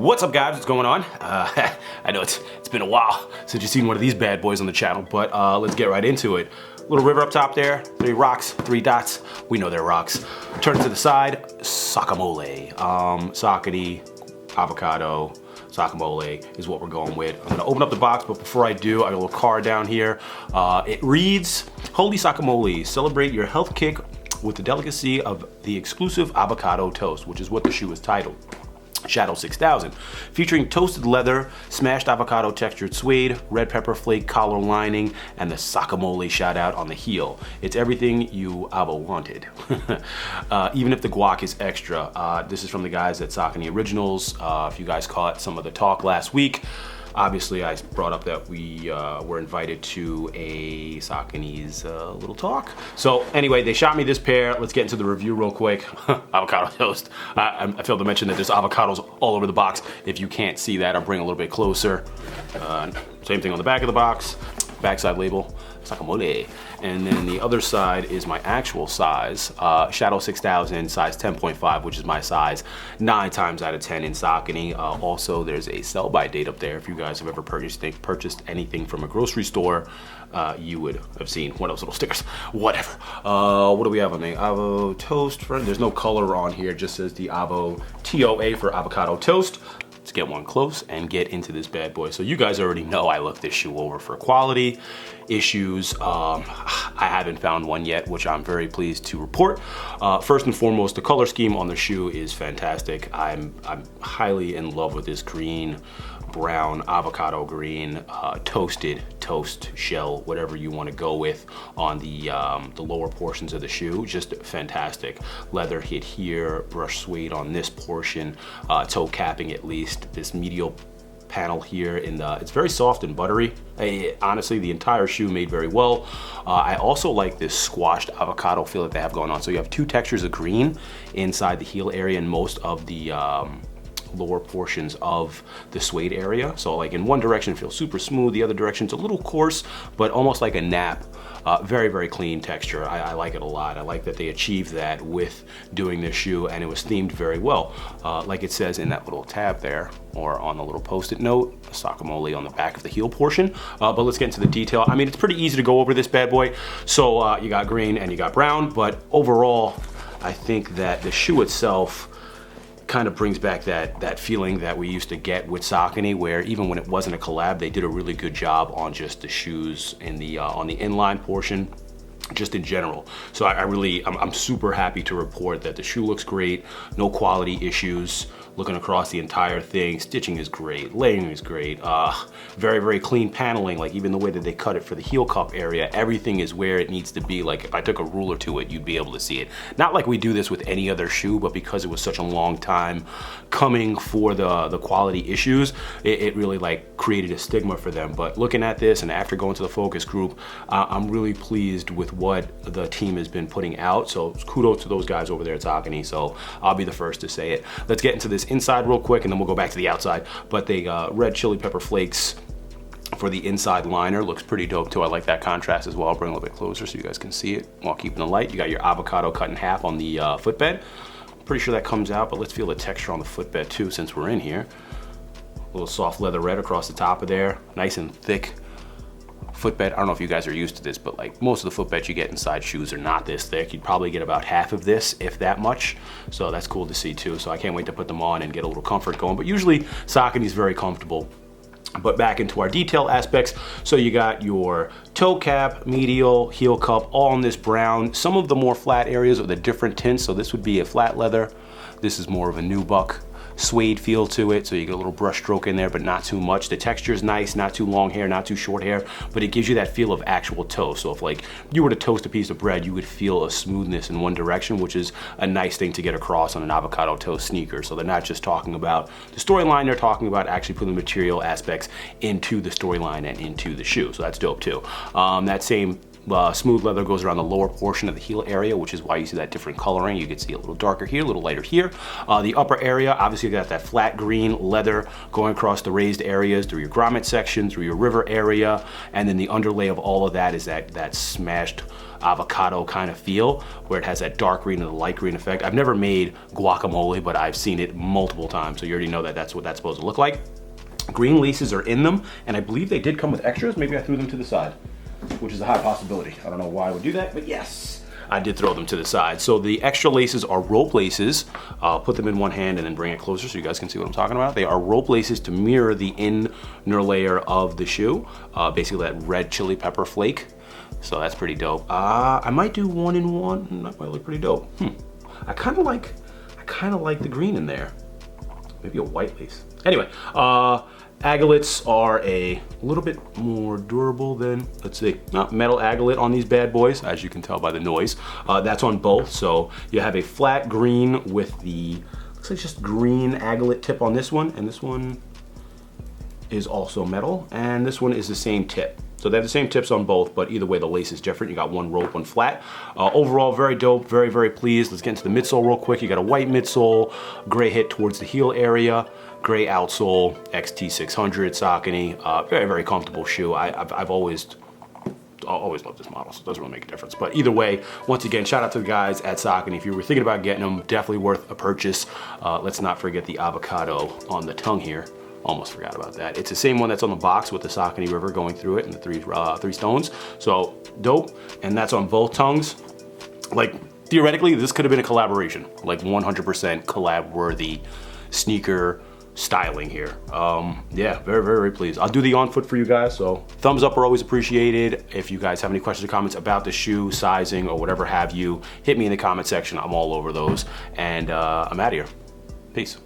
What's up, guys? What's going on? I know it's been a while since you've seen one of these bad boys on the channel, but let's get right into it. Little river up top there, 3 rocks, 3 dots. We know they're rocks. Turn to the side, Saucomole. Saucony, avocado, Saucomole is what we're going with. I'm gonna open up the box, but before I do, I got a little card down here. It reads, Holy Saucomole, celebrate your health kick with the delicacy of the exclusive avocado toast, which is what the shoe is titled. Shadow 6000, featuring toasted leather, smashed avocado textured suede, red pepper flake collar lining, and the Saucomole shout out on the heel. It's everything you avo wanted. Even if the guac is extra. This is from the guys at Saucony Originals. If you guys caught some of the talk last week, obviously I brought up that we were invited to a Saucony's little talk. So anyway, they shot me this pair. Let's get into the review real quick. Avocado toast. I failed to mention that there's avocados all over the box. If you can't see that, I'll bring a little bit closer. Same thing on the back of the box. Backside label, Saucomole. And then the other side is my actual size, Shadow 6000, size 10.5, which is my size 9 times out of 10 in Saucony. Also, there's a sell-by date up there. If you guys have ever purchased anything from a grocery store, you would have seen one of those little stickers. Whatever. What do we have on the Avo Toast? There's no color on here, just says the Avo TOA for avocado toast. Let's get one close and get into this bad boy. So you guys already know I looked this shoe over for quality issues. I haven't found one yet, which I'm very pleased to report. First and foremost, the color scheme on the shoe is fantastic. I'm highly in love with this green, brown, avocado green, toasted toast shell, whatever you want to go with on the lower portions of the shoe. Just fantastic. Leather hit here, brush suede on this portion, toe capping at least. This medial panel here it's very soft and buttery. Honestly, the entire shoe made very well. I also like this squashed avocado feel that they have going on. So you have 2 textures of green inside the heel area and most of the lower portions of the suede area. So like in one direction it feels super smooth, the other direction's a little coarse, but almost like a nap. Very, very clean texture. I like it a lot. I like that they achieved that with doing this shoe, and it was themed very well. Like it says in that little tab there, or on the little post-it note, Saucomole on the back of the heel portion. But let's get into the detail. I mean, it's pretty easy to go over this bad boy. So you got green and you got brown, but overall, I think that the shoe itself kind of brings back that feeling that we used to get with Saucony, where even when it wasn't a collab, they did a really good job on just the shoes and on the inline portion, just in general. So I'm super happy to report that the shoe looks great, no quality issues. Looking across the entire thing, stitching is great, layering is great, very, very clean paneling, like even the way that they cut it for the heel cup area, everything is where it needs to be. Like if I took a ruler to it, you'd be able to see it. Not like we do this with any other shoe, but because it was such a long time coming for the quality issues, it really like created a stigma for them. But looking at this and after going to the focus group, I'm really pleased with what the team has been putting out. So kudos to those guys over there at Saucony. So I'll be the first to say it. Let's get into this inside real quick and then we'll go back to the outside. But they red chili pepper flakes for the inside liner. Looks pretty dope too. I like that contrast as well. I'll bring a little bit closer so you guys can see it while keeping the light. You got your avocado cut in half on the footbed. Pretty sure that comes out, but let's feel the texture on the footbed too since we're in here. A little soft leather red across the top of there. Nice and thick footbed. I don't know if you guys are used to this, but like most of the footbeds you get inside shoes are not this thick. You'd probably get about half of this, if that much. So that's cool to see too. So I can't wait to put them on and get a little comfort going. But usually Saucony's very comfortable. But back into our detail aspects. So you got your toe cap, medial, heel cup, all in this brown. Some of the more flat areas are the different tints. So this would be a flat leather. This is more of a nubuck suede feel to it, so you get a little brush stroke in there, but not too much. The texture is nice, not too long hair, not too short hair, but it gives you that feel of actual toast. So if like you were to toast a piece of bread, you would feel a smoothness in one direction, which is a nice thing to get across on an avocado toast sneaker. So they're not just talking about the storyline, they're talking about actually putting the material aspects into the storyline and into the shoe. So that's dope too. That same Smooth leather goes around the lower portion of the heel area, which is why you see that different coloring. You can see a little darker here, a little lighter here. The upper area, obviously you got that flat green leather going across the raised areas through your grommet section, through your river area, and then the underlay of all of that is that smashed avocado kind of feel, where it has that dark green and the light green effect. I've never made guacamole, but I've seen it multiple times, so you already know that that's what that's supposed to look like. Green laces are in them, and I believe they did come with extras. Maybe I threw them to the side, which is a high possibility. I don't know why I would do that, but yes, I did throw them to the side. So the extra laces are rope laces. I'll put them in one hand and then bring it closer so you guys can see what I'm talking about. They are rope laces to mirror the inner layer of the shoe, basically that red chili pepper flake. So that's pretty dope. I might do 1-in-1. That might look pretty dope. I kind of like the green in there. Maybe a white lace. Anyway, agalates are a little bit more durable than, let's see, metal agate on these bad boys, as you can tell by the noise. That's on both. So you have a flat green with the, looks like just green agate tip on this one, and this one is also metal, and this one is the same tip. So they have the same tips on both, but either way the lace is different. You got one rope, one flat. Overall, very dope, very, very pleased. Let's get into the midsole real quick. You got a white midsole, gray hit towards the heel area, gray outsole, XT600 Saucony. Very, very comfortable shoe. I've always loved this model, so it doesn't really make a difference. But either way, once again, shout out to the guys at Saucony. If you were thinking about getting them, definitely worth a purchase. Let's not forget the avocado on the tongue here. Almost forgot about that. It's the same one that's on the box with the Saucony River going through it and the three stones. So dope, and that's on both tongues. Like theoretically, this could have been a collaboration, like 100% collab worthy sneaker styling here. Yeah, very, very, very pleased. I'll do the on foot for you guys, so thumbs up are always appreciated. If you guys have any questions or comments about the shoe, sizing, or whatever have you, hit me in the comment section. I'm all over those, and I'm out of here. Peace.